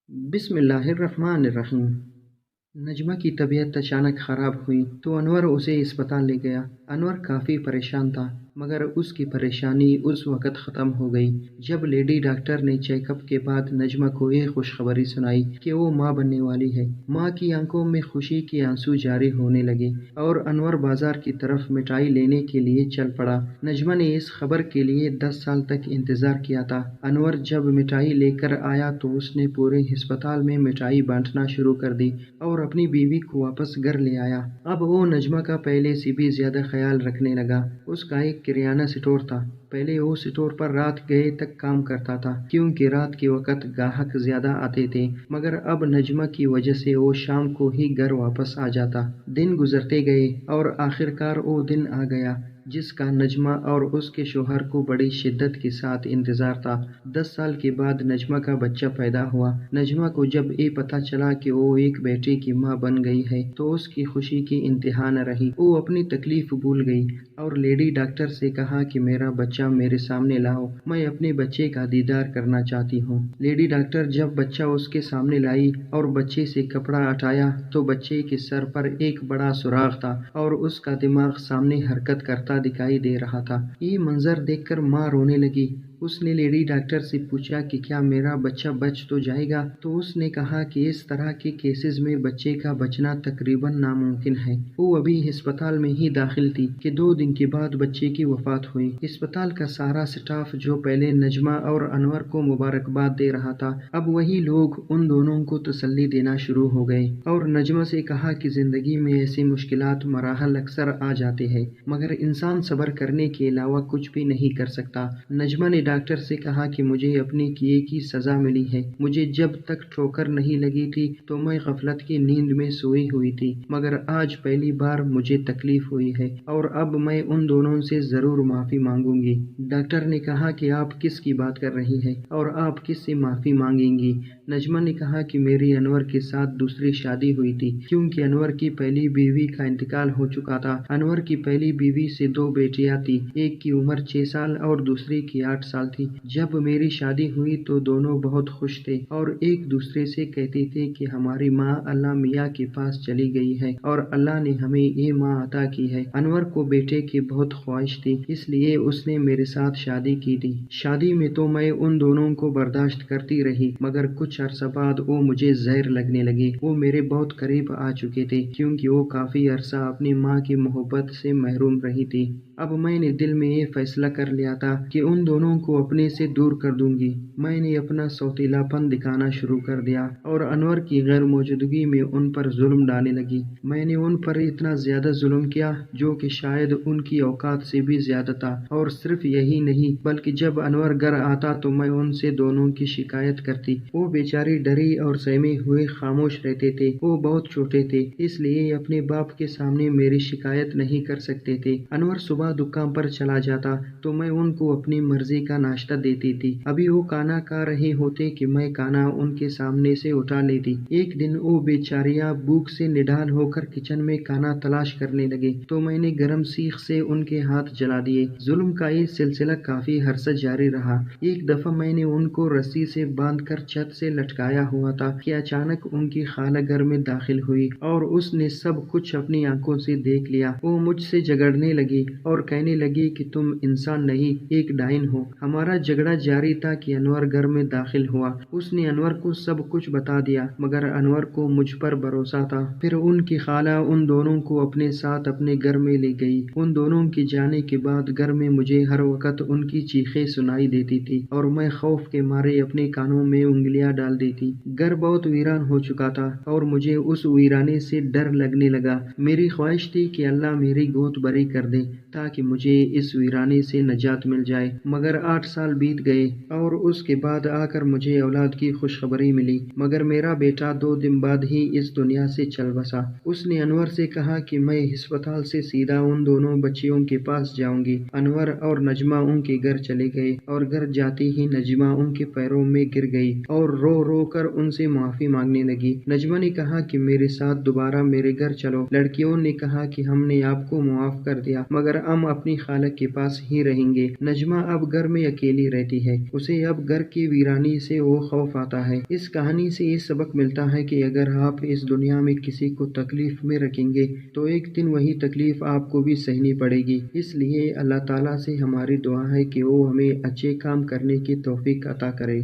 بسم اللہ الرحمن الرحیم۔ نجمہ کی طبیعت اچانک خراب ہوئی تو انور اسے اسپتال لے گیا۔ انور کافی پریشان تھا مگر اس کی پریشانی اس وقت ختم ہو گئی جب لیڈی ڈاکٹر نے چیک اپ کے بعد نجمہ کو یہ خوشخبری سنائی کہ وہ ماں بننے والی ہے۔ ماں کی آنکھوں میں خوشی کے آنسو جاری ہونے لگے اور انور بازار کی طرف مٹھائی لینے کے لیے چل پڑا۔ نجمہ نے اس خبر کے لیے 10 سال تک انتظار کیا تھا۔ انور جب مٹھائی لے کر آیا تو اس نے پورے ہسپتال میں مٹھائی بانٹنا شروع کر دی اور اپنی بیوی کو واپس گھر لے آیا۔ اب وہ نجمہ کا پہلے سے بھی زیادہ خیال رکھنے لگا۔ اس کا ایک کریانہ سٹور تھا۔ پہلے وہ سٹور پر رات گئے تک کام کرتا تھا کیونکہ رات کے وقت گاہک زیادہ آتے تھے، مگر اب نجمہ کی وجہ سے وہ شام کو ہی گھر واپس آ جاتا۔ دن گزرتے گئے اور آخرکار وہ دن آ گیا جس کا نجمہ اور اس کے شوہر کو بڑی شدت کے ساتھ انتظار تھا۔ 10 سال کے بعد نجمہ کا بچہ پیدا ہوا۔ نجمہ کو جب یہ پتا چلا کہ وہ ایک بیٹے کی ماں بن گئی ہے تو اس کی خوشی کی انتہا نہ رہی۔ وہ اپنی تکلیف بھول گئی اور لیڈی ڈاکٹر سے کہا کہ میرا بچہ میرے سامنے لاؤ، میں اپنے بچے کا دیدار کرنا چاہتی ہوں۔ لیڈی ڈاکٹر جب بچہ اس کے سامنے لائی اور بچے سے کپڑا ہٹایا تو بچے کے سر پر ایک بڑا سوراخ تھا اور اس کا دماغ سامنے حرکت کرتا دکھائی دے رہا تھا۔ یہ منظر دیکھ کر ماں رونے لگی۔ اس نے لیڈی ڈاکٹر سے پوچھا کہ کیا میرا بچہ بچ تو جائے گا؟ تو اس نے کہا کہ اس طرح کے کیسز میں بچے کا بچنا تقریباً ناممکن ہے۔ وہ ابھی ہسپتال میں ہی داخل تھی کہ 2 دن کے بعد بچے کی وفات ہوئی۔ ہسپتال کا سارا سٹاف جو پہلے نجمہ اور انور کو مبارکباد دے رہا تھا، اب وہی لوگ ان دونوں کو تسلی دینا شروع ہو گئے اور نجمہ سے کہا کہ زندگی میں ایسی مشکلات مراحل اکثر آ جاتے ہیں مگر انسان صبر کرنے کے علاوہ کچھ بھی نہیں کر سکتا۔ نجمہ نے ڈاکٹر سے کہا کہ مجھے اپنے کیے کی سزا ملی ہے۔ مجھے جب تک ٹھوکر نہیں لگی تھی تو میں غفلت کی نیند میں سوئی ہوئی تھی، مگر آج پہلی بار مجھے تکلیف ہوئی ہے اور اب میں ان دونوں سے ضرور معافی مانگوں گی۔ ڈاکٹر نے کہا کہ آپ کس کی بات کر رہی ہیں اور آپ کس سے معافی مانگیں گی؟ نجمہ نے کہا کہ میری انور کے ساتھ دوسری شادی ہوئی تھی کیونکہ انور کی پہلی بیوی کا انتقال ہو چکا تھا۔ انور کی پہلی بیوی سے 2 بیٹیاں تھیں، ایک کی عمر 6 سال اور دوسری کی 8 سال تھی۔ جب میری شادی ہوئی تو دونوں بہت خوش تھے اور ایک دوسرے سے کہتے تھے کہ ہماری ماں اللہ میاں کے پاس چلی گئی ہے اور اللہ نے ہمیں یہ ماں عطا کی ہے۔ انور کو بیٹے کی بہت خواہش تھی، اس لیے اس نے میرے ساتھ شادی کی تھی۔ شادی میں تو میں ان دونوں کو برداشت کرتی رہی مگر کچھ عرصہ بعد وہ مجھے زہر لگنے لگے۔ وہ میرے بہت قریب آ چکے تھے کیونکہ وہ کافی عرصہ اپنی ماں کی محبت سے محروم رہی تھی۔ اب میں نے دل میں یہ فیصلہ کر لیا تھا کہ ان دونوں کو اپنے سے دور کر دوں گی۔ میں نے اپنا سوتیلا پن دکھانا شروع کر دیا اور انور کی غیر موجودگی میں ان پر ظلم ڈالنے لگی۔ میں نے ان پر اتنا زیادہ ظلم کیا جو کہ شاید ان کی اوقات سے بھی زیادہ تھا، اور صرف یہی نہیں بلکہ جب انور گھر آتا تو میں ان سے دونوں کی شکایت کرتی۔ وہ بیچارے ڈری اور سہمے ہوئے خاموش رہتے تھے۔ وہ بہت چھوٹے تھے اس لیے اپنے باپ کے سامنے میری شکایت نہیں کر سکتے تھے۔ انور صبح دکان پر چلا جاتا تو میں ان کو اپنی مرضی کا ناشتہ دیتی تھی۔ ابھی وہ کھانا کھا رہے ہوتے کہ میں کھانا ان کے سامنے سے اٹھا لیتی۔ ایک دن وہ بیچاریاں بھوک سے نڈال ہو کر کچن میں کھانا تلاش کرنے لگے تو میں نے گرم سیخ سے ان کے ہاتھ جلا دیے۔ ظلم کا یہ سلسلہ کافی عرصہ جاری رہا۔ ایک دفعہ میں نے ان کو رسی سے باندھ کر چھت سے لٹکایا ہوا تھا کہ اچانک ان کی خالہ گھر میں داخل ہوئی اور اس نے سب کچھ اپنی آنکھوں سے دیکھ لیا۔ وہ مجھ سے جھگڑنے لگی اور کہنے لگی کہ تم انسان نہیں، ایک ڈائن ہو۔ ہمارا جھگڑا جاری تھا کہ انور گھر میں داخل ہوا۔ اس نے انور کو سب کچھ بتا دیا مگر انور کو مجھ پر بھروسہ تھا۔ پھر ان کی خالہ ان دونوں کو اپنے ساتھ اپنے گھر میں لے گئی۔ ان دونوں کے جانے کے بعد گھر میں مجھے ہر وقت ان کی چیخیں سنائی دیتی تھی اور میں خوف کے مارے اپنے کانوں میں انگلیاں ڈال دیتی۔ گھر بہت ویران ہو چکا تھا اور مجھے اس ویرانے سے ڈر لگنے لگا۔ میری خواہش تھی کہ اللہ میری گود بری کر دے تاکہ مجھے اس ویرانے سے نجات مل جائے، مگر 8 سال بیت گئے اور اس کے بعد آ کر مجھے اولاد کی خوشخبری ملی، مگر میرا بیٹا 2 دن بعد ہی اس دنیا سے چل بسا۔ اس نے انور سے کہا کہ میں ہسپتال سے سیدھا ان دونوں بچیوں کے پاس جاؤں گی۔ انور اور نجمہ ان کے گھر چلے گئے اور گھر جاتے ہی نجمہ ان کے پیروں میں گر گئی اور رو رو کر ان سے معافی مانگنے لگی۔ نجمہ نے کہا کہ میرے ساتھ دوبارہ میرے گھر چلو۔ لڑکیوں نے کہا کہ ہم نے آپ کو معاف کر دیا مگر ہم ہم اپنی خالہ کے پاس ہی رہیں گے۔ نجمہ اب گھر میں اکیلی رہتی ہے، اسے اب گھر کی ویرانی سے وہ خوف آتا ہے۔ اس کہانی سے یہ سبق ملتا ہے کہ اگر آپ اس دنیا میں کسی کو تکلیف میں رکھیں گے تو ایک دن وہی تکلیف آپ کو بھی سہنی پڑے گی۔ اس لیے اللہ تعالیٰ سے ہماری دعا ہے کہ وہ ہمیں اچھے کام کرنے کی توفیق عطا کرے۔